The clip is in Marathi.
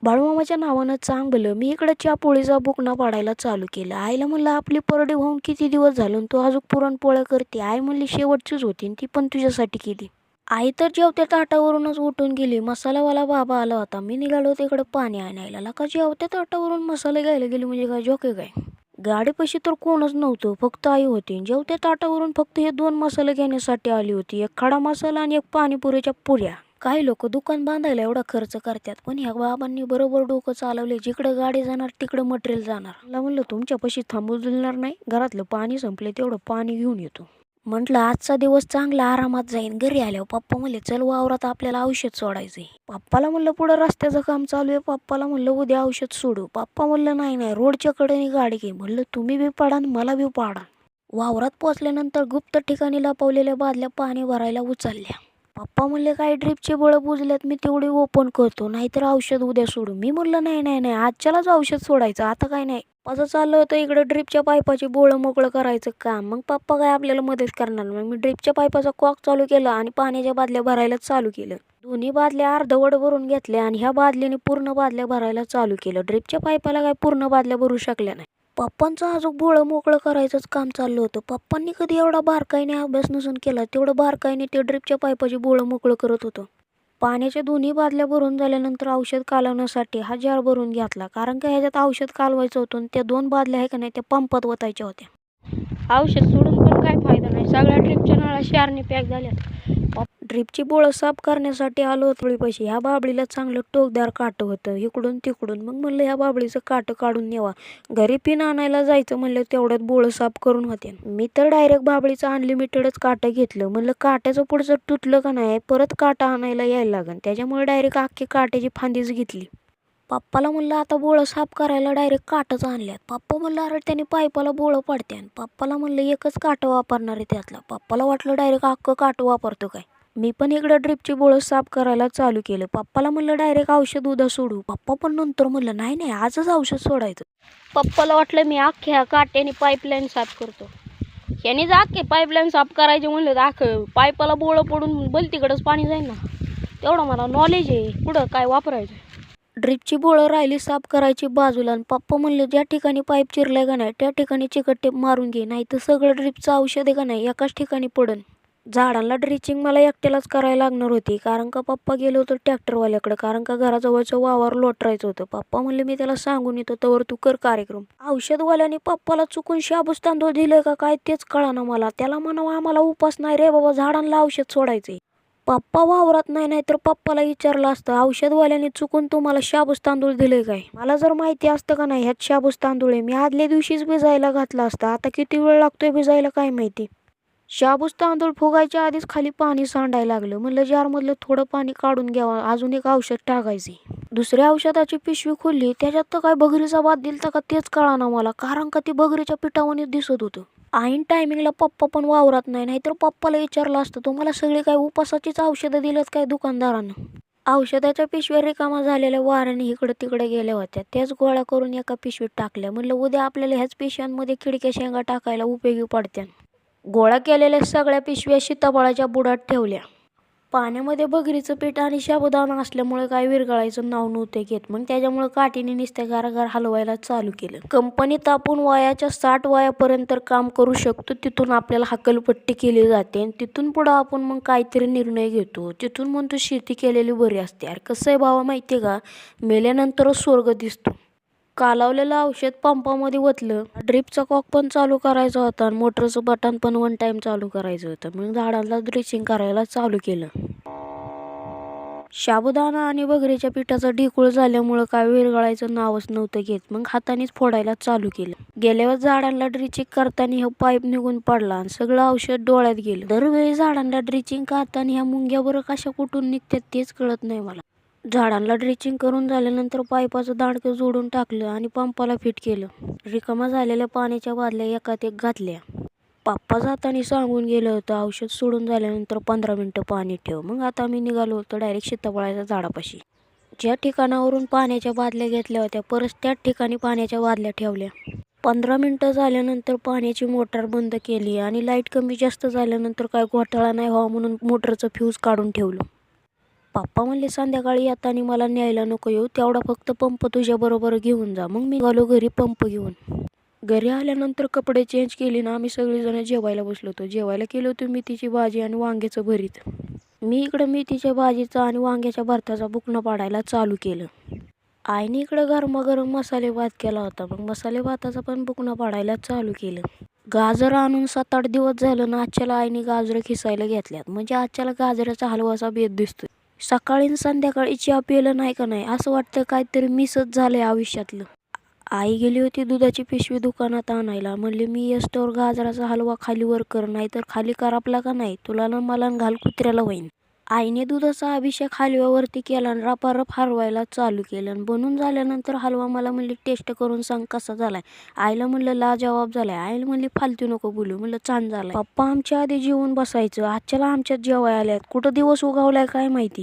बाळूमामाच्या नावानं चांगलं मी इकडं पोळीचा बुकना पाडायला चालू केलं. आईला म्हणलं आपली परडी होऊन किती दिवस झालं आणि तू अजून पुरणपोळ्या करते. आई म्हणली शेवटचीच होती आणि ती पण तुझ्यासाठी केली. आई तर जेवत्या ताटावरूनच उठून गेली. मसालावाला बाबा आला होता. मी निघालो तिकडं पाणी आणायला. लका जेवत्या ताटावरून मसाले घ्यायला गेली म्हणजे काय जोके काय. गाडीपाशी तर कोणच नव्हतं, फक्त आई होती. जेवत्या ताटावरून फक्त हे 2 मसाले घेण्यासाठी आली होती. एक खडा मसाला आणि एक पाणीपुरीच्या पुऱ्या. काही लोक दुकान बांधायला एवढा खर्च करतात, पण ह्या बाबांनी बरोबर डोकं चालवले. जिकडं गाडी जाणार तिकडं मटेरियल जाणार. मला म्हणलं तुमच्यापाशी थांबू दिणार नाही, घरातलं पाणी संपले तेवढं पाणी घेऊन येतो. म्हटलं आजचा दिवस चांगला आरामात जाईन. घरी आल्यावर पप्पा म्हणले चल वावरात आपल्याला औषध सोडायचंय. पप्पाला म्हणलं पुढं रस्त्याचं काम चालू आहे. पप्पाला म्हणलं उद्या औषध सोडू. पप्पा म्हणलं नाही नाही रोडच्या कडेने गाडी घे. म्हणलं तुम्ही बी पाडा आणि मला बी पाडा. वावरात पोचल्यानंतर गुप्त ठिकाणी लपवलेल्या बादल्या पाणी भरायला उचलल्या. पप्पा म्हणले काय ड्रीपचे बळ बुजल्यात, मी तेवढी ओपन करतो, नाहीतर औषध उद्या सोडू. मी म्हणलं नाही नाही नाही आजच्यालाच औषध सोडायचं, आता काय नाही. माझं चाललं होतं इकडं ड्रीपच्या पाईपाची बोळं मोकळं करायचं काम. मग पप्पा काय आपल्याला मदत करणार. मग मी ड्रीपच्या पाईपाचा कॉक चालू केला आणि पाण्याच्या बादल्या भरायला चालू केलं. दोन्ही बादल्या अर्धवट भरून घेतल्या आणि ह्या बादलीने पूर्ण बादल्या भरायला चालू केलं. ड्रीपच्या पाईपाला काय पूर्ण बादल्या भरू शकल्या नाही. पप्पांचं अजून बोळं मोकळं करायचंच काम चाललं होतं. पप्पांनी कधी एवढा बारकाईने अभ्यास नसून केला, तेवढं बारकाईने ते ड्रीपच्या पाईपाची बोळं मोकळं करत होतं. पाण्याच्या दोन्ही बादल्या भरून झाल्यानंतर औषध कालवण्यासाठी हा जार भरून घेतला, कारण का ह्याच्यात औषध कालवायचं होतं आणि त्या 2 बादल्या आहे का नाही त्या पंपात ओतायच्या होत्या. औषध सोडून पण काय फायदा नाही, सगळ्या ड्रीपच्या नळा क्षारने पॅक झाल्यात. ड्रीपची बोळं साफ करण्यासाठी आलो होतो पैसे. ह्या बाबळीला चांगलं टोकदार काटं होतं इकडून तिकडून. मग म्हणलं ह्या बाबळीचं काटं काढून नेवा. घरी पिन आणायला जायचं म्हणलं तेवढ्यात बोळं साफ करून होते. मी तर डायरेक्ट बाबळीचं अनलिमिटेडच काटं घेतलं. म्हणलं काट्याचं पुढचं तुटलं का नाही परत काटा आणायला यायला लागेल, त्याच्यामुळे डायरेक्ट अख्खी काट्याची फांदीच घेतली. पप्पाला म्हणलं आता बोळं साफ करायला डायरेक्ट काटच आणल्यात. पप्पा म्हणलं अरे त्याने पाईपाला बोळं पडते. पप्पाला म्हणलं एकच काटं वापरणार आहे त्यातला. पप्पाला वाटलं डायरेक्ट अख्खं काटं वापरतो काय. मी पण इकडं ड्रीपची बोळं साफ करायला चालू केलं. पप्पाला म्हणलं डायरेक्ट औषध उद्या सोडू. पप्पा पण नंतर म्हणलं नाही नाही आजच औषध सोडायचं. पप्पाला वाटलं मी अख्ख्या काट्याने पाईपलाईन साफ करतो. ह्याने अख्खे पाईपलाईन साफ करायचे म्हणलं अख्खं पाईपाला बोळं पडून बल तिकडंच पाणी जाईल ना. तेवढं मला नॉलेज आहे पुढं काय वापरायचं. ड्रीपची बोळं राहिली साफ करायची बाजूला आणि पप्पा म्हणले ज्या ठिकाणी पाईप चिरलाय का नाही त्या ठिकाणी चिकट टेप मारून घे, नाही तर सगळं ड्रीपचं औषध आहे का नाही एकाच ठिकाणी पडन. झाडांना ड्रिचिंग मला एकट्यालाच करायला लागणार होती, कारण का पप्पा गेलो होतो ट्रॅक्टरवाल्याकडे, कारण का घराजवळचं वावर लोटरायचं होतं. पप्पा म्हणले मी त्याला सांगून येतो तवर तू कर कार्यक्रम. औषधवाल्याने पप्पाला चुकून शाबूस तांदूळ दिलंय का काय तेच कळाना मला. त्याला म्हणावं आम्हाला उपास नाही रे बाबा, झाडांना औषध सोडायचंय. पप्पा वावरात नाही तर पप्पाला विचारलं असतं औषधवाल्याने चुकून तुम्हाला शाबूस तांदूळ दिले काय. मला जर माहिती असतं का नाही ह्यात शाबूस तांदूळ आहे मी आदल्या दिवशीच भिजायला घातला असता. आता किती वेळ लागतोय भिजायला काय माहिती. शाबूस तांदूळ फुगायच्या आधीच खाली पाणी सांडायला लागलं. म्हणलं जारमधलं थोडं पाणी काढून घ्यावं, अजून एक औषध टाकायचे. दुसऱ्या औषधाची पिशवी खोलली, त्याच्यात तर काय बगरीचा भात दिलता का तेच कळाना मला, कारण का ती बगरीच्या पिठावानीच दिसत होतं. ऐन टायमिंगला पप्पा पण वावरात नाही, नाहीतर पप्पाला विचारलं असतं तुम्हाला सगळी काय उपासाचीच औषधं दिलेत काय दुकानदारानं. औषधाच्या पिशव्या रिकामा झालेल्या वाऱ्याने इकडं तिकडे गेल्या होत्या, त्याच गोळा करून एका पिशवीत टाकल्या. म्हणलं उद्या आपल्याला ह्याच पिशव्यांमध्ये खिडक्या शेंगा टाकायला उपयोगी पडत्या. गोळा केलेल्या सगळ्या पिशव्या सीताफळाच्या बुडात ठेवल्या. पाण्यामध्ये बगरीचं पीठ आणि साबुदाणा असल्यामुळे काय विरघळायचं नाव नव्हते घेत. मग त्याच्यामुळे काठीने नुसत्या गारागार हलवायला चालू केलं. कंपनीत आपण वयाच्या 60 वयापर्यंत काम करू शकतो, तिथून आपल्याला हकलपट्टी केली जाते आणि तिथून पुढं आपण मग काहीतरी निर्णय घेतो. तिथून म्हणतो शेती केलेली बरी असते. अरे कसं आहे भावा माहिती आहे का, मेल्यानंतरच स्वर्ग दिसतो. कालवलेलं औषध पंपामध्ये ओतलं. ड्रीपचा कॉक पण चालू करायचा होता आणि मोटरचं बटन पण 1 टाइम चालू करायचं होतं. मग झाडांना ड्रिचिंग करायला चालू केलं. साबुदाणा आणि बगरीच्या पिठाचा ढिकूळ झाल्यामुळं काय विरघळायचं नावच नव्हतं घेत. मग हातानेच फोडायला चालू केलं. गेल्यावर झाडांना ड्रिचिंग करताना ह्या पाईप निघून पडला आणि सगळं औषध डोळ्यात गेलं. दरवेळी झाडांना ड्रिचिंग करताना ह्या मुंग्या बरं कशा कुठून निघतात तेच कळत नाही मला. झाडांना ड्रिचिंग करून झाल्यानंतर पाईपाचं दांडकं जोडून टाकलं आणि पंपाला फिट केलं. रिकामा झालेल्या पाण्याच्या बादल्या एकात एक घातल्या. पप्पा जाताना सांगून गेलं होतं औषध सोडून झाल्यानंतर 15 मिनटं पाणी ठेव. मग आता मी निघालो होतो डायरेक्ट सीताफळाच्या झाडापाशी. ज्या ठिकाणावरून पाण्याच्या बादल्या घेतल्या होत्या परत त्याच ठिकाणी पाण्याच्या बादल्या ठेवल्या. 15 मिनटं झाल्यानंतर पाण्याची मोटार बंद केली आणि लाईट कमी जास्त झाल्यानंतर काय घोटाळा नाही व्हावा म्हणून मोटरचं फ्यूज काढून ठेवलं. पप्पा म्हणले संध्याकाळी येताना मला न्यायला नको येऊ, तेवढा फक्त पंप तुझ्याबरोबर घेऊन जा. मग मी निघालो घरी पंप घेऊन. घरी आल्यानंतर कपडे चेंज केले ना आम्ही सगळेजण जेवायला बसलो होतो. जेवायला केलं होतं मेथीची भाजी आणि वांग्याचं भरीत. मी इकडं मेथीच्या भाजीचा आणि वांग्याच्या भरताचा बुकना पाडायला चालू केलं. आईने इकडं गरमागरम मसाले भात केला होता. मग मसाले भाताचा पण बुकना पाडायला चालू केलं. गाजर आणून 7-8 दिवस झालं ना आजच्याला आईने गाजरं खिसायला घेतल्यात. म्हणजे आजच्याला गाजराचा हलवाचा बेत दिसतोय. सकाळी आणि संध्याकाळी चहा पिलं नाही का नाही असं वाटतं काहीतरी मिसच झालंय आयुष्यातलं. आई गेली होती दुधाची पिशवी दुकानात आणायला. म्हणले मी येस्तोवर गाजराचा हलवा खाली वर कर, नाहीतर खाली करापला का नाही तुला ना मला न घाल कुत्र्याला होईन. आईने दुधाचा अभिषेक हलव्यावरती केला आणि रपारप हलवायला चालू केलं. आणि बनून झाल्यानंतर हलवा मला म्हणली टेस्ट करून सांग कसा झालाय. आईला म्हणलं लाजवाब झालाय. आईला म्हणली फालतू नको बोलू. म्हणलं छान झालाय. पप्पा आमच्या आधी जेवून बसायचं. आजच्याला आमच्यात जेवाय आल्यात. कुठं दिवस उगावलाय काय माहिती.